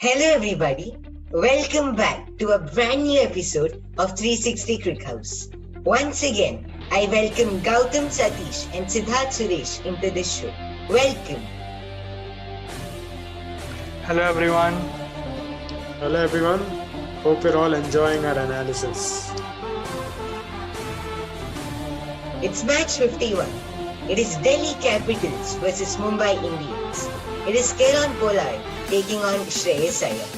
Hello everybody, welcome back to a brand new episode of 360 Crick House. Once again, I welcome Gautam Satish and Siddharth Suresh into this show. Welcome. Hello everyone. Hello everyone, hope you're all enjoying our analysis. It's match 51. It is Delhi Capitals versus Mumbai Indians. It is Kieron Pollard taking on Shreyas Iyer.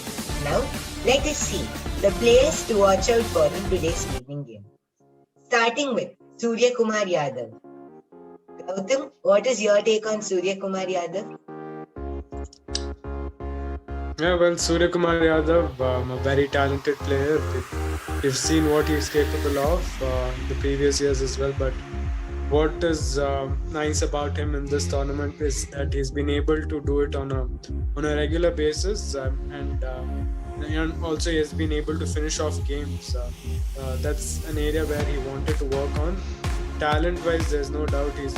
Now, let us see the players to watch out for in today's evening game. Starting with Surya Kumar Yadav. Gautam, what is your take on Surya Kumar Yadav? Surya Kumar Yadav, a very talented player. We've seen what he's capable of in the previous years as well, but what is nice about him in this tournament is that he's been able to do it on a regular basis, and also he has been able to finish off games. That's an area where he wanted to work on. Talent-wise, there's no doubt he's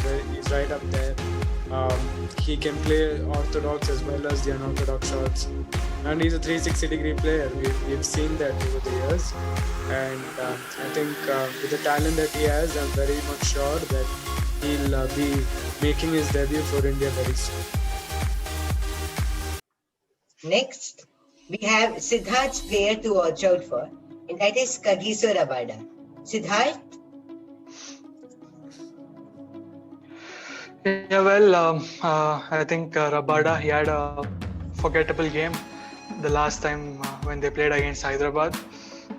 right up there. He can play orthodox as well as the unorthodox shots, and he's a 360-degree player. We've seen that over the years, and I think with the talent that he has, I'm very much sure that he'll be making his debut for India very soon. Next, we have Siddharth's player to watch out for, and that is Kagiso Rabada. Siddharth? I think Rabada, he had a forgettable game the last time when they played against Hyderabad.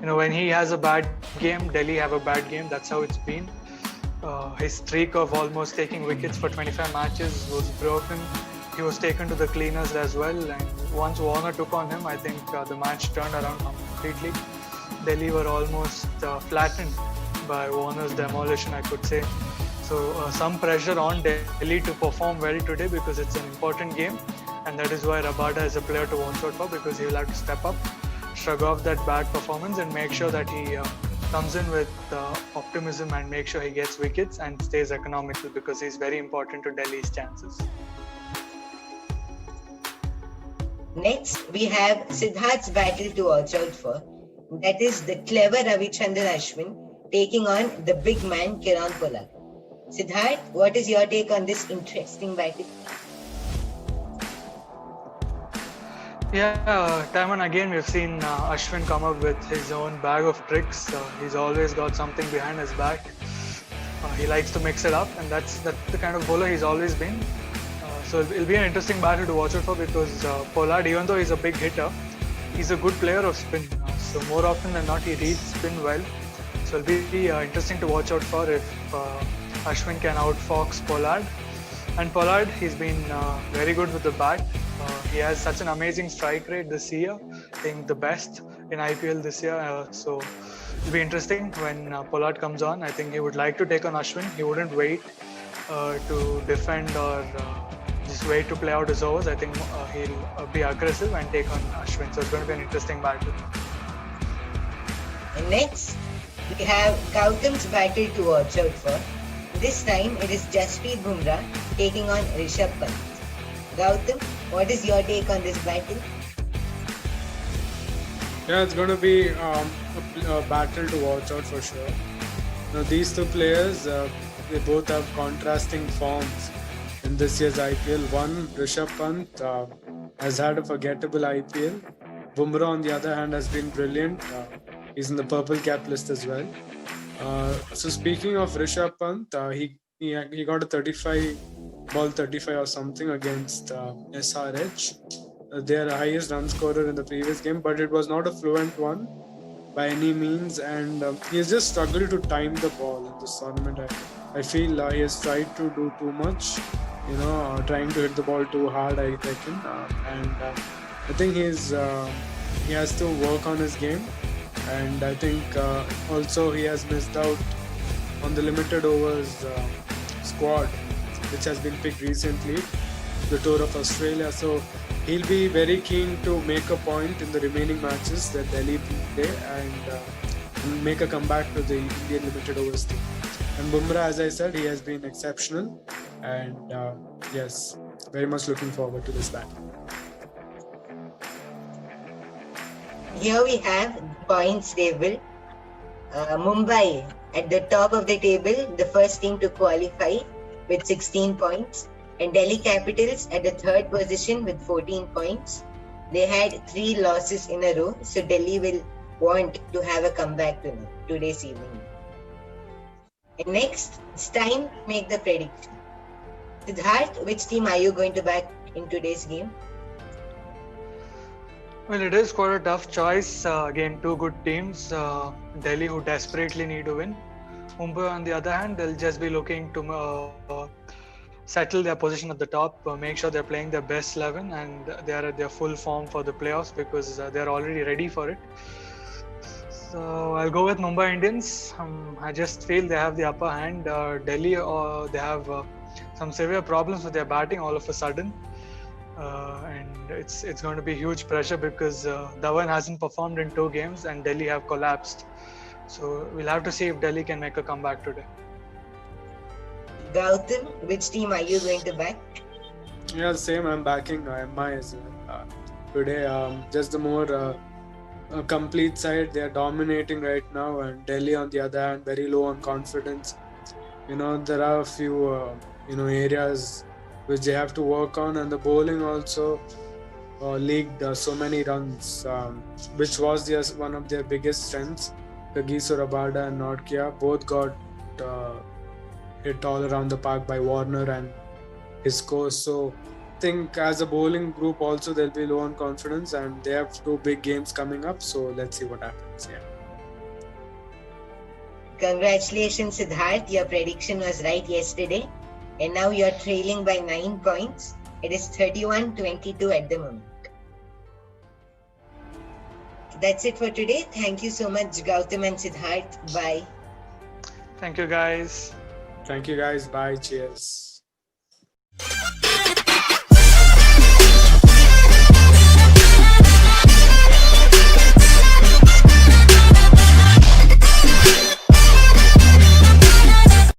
When he has a bad game, Delhi have a bad game. That's how it's been. His streak of almost taking wickets for 25 matches was broken. He was taken to the cleaners as well, and once Warner took on him, I think the match turned around completely. Delhi were almost flattened by Warner's demolition, I could say. So some pressure on Delhi to perform well today because it's an important game, and that is why Rabada is a player to watch out for, because he will have to step up, shrug off that bad performance and make sure that he comes in with optimism and make sure he gets wickets and stays economical, because he's very important to Delhi's chances. Next, we have Siddharth's battle to watch out for. That is the clever Ravichandran Ashwin taking on the big man Kieron Pollard. Siddharth, what is your take on this interesting battle? Time and again we've seen Ashwin come up with his own bag of tricks. He's always got something behind his back. He likes to mix it up, and that's the kind of bowler he's always been. So it'll be an interesting battle to watch out for, because Pollard, even though he's a big hitter, he's a good player of spin. So more often than not, he reads spin well. So it'll be interesting to watch out for if Ashwin can outfox Pollard. And Pollard, he's been very good with the bat. He has such an amazing strike rate this year, I think the best in IPL this year. So it'll be interesting when Pollard comes on. I think he would like to take on Ashwin. He wouldn't wait to defend or just wait to play out his overs. I think he'll be aggressive and take on Ashwin. So it's going to be an interesting battle. And next, we have Gautam's battle to watch out for. This time, it is Jasprit Bumrah taking on Rishabh Pant. Gautam, what is your take on this battle? It's going to be a battle to watch out for sure. Now, these two players, they both have contrasting forms in this year's IPL. One, Rishabh Pant has had a forgettable IPL. Bumrah, on the other hand, has been brilliant. He's in the purple cap list as well. So speaking of Rishabh Pant, he got a 35 or something against SRH. Their highest run scorer in the previous game, but it was not a fluent one by any means, and he has just struggled to time the ball in this tournament. I feel he has tried to do too much, trying to hit the ball too hard, I reckon, and I think he has to work on his game. And I think also he has missed out on the limited overs squad, which has been picked recently, the Tour of Australia. So he'll be very keen to make a point in the remaining matches that Delhi play and make a comeback to the Indian limited overs team. And Bumrah, as I said, he has been exceptional, and yes, very much looking forward to this battle. Here we have the points table. Mumbai at the top of the table, the first team to qualify with 16 points, and Delhi Capitals at the third position with 14 points. They had 3 losses in a row, so Delhi will want to have a comeback today's evening. And next, it's time to make the prediction. Siddharth, which team are you going to back in today's game? Well, it is quite a tough choice. Again, two good teams. Delhi, who desperately need to win. Mumbai, on the other hand, they'll just be looking to settle their position at the top, make sure they're playing their best 11 and they are at their full form for the playoffs because they're already ready for it. So I'll go with Mumbai Indians. I just feel they have the upper hand. Delhi, they have some severe problems with their batting all of a sudden. And it's going to be huge pressure because Dhawan hasn't performed in 2 games and Delhi have collapsed. So we'll have to see if Delhi can make a comeback today. Gautam, which team are you going to back? Yeah, same. I'm backing MI as well. Today, just the more complete side. They are dominating right now, and Delhi, on the other hand, very low on confidence. There are a few areas which they have to work on, and the bowling also leaked so many runs, which was one of their biggest strengths. Kagiso Rabada and Nortje both got hit all around the park by Warner and his coach. So I think as a bowling group also they'll be low on confidence, and they have 2 big games coming up. So let's see what happens. Yeah. Congratulations, Siddharth. Your prediction was right yesterday. And now you're trailing by 9 points. It is 31-22 at the moment. That's it for today. Thank you so much, Gautam and Siddharth. Bye. Thank you, guys. Thank you guys. Bye. Cheers.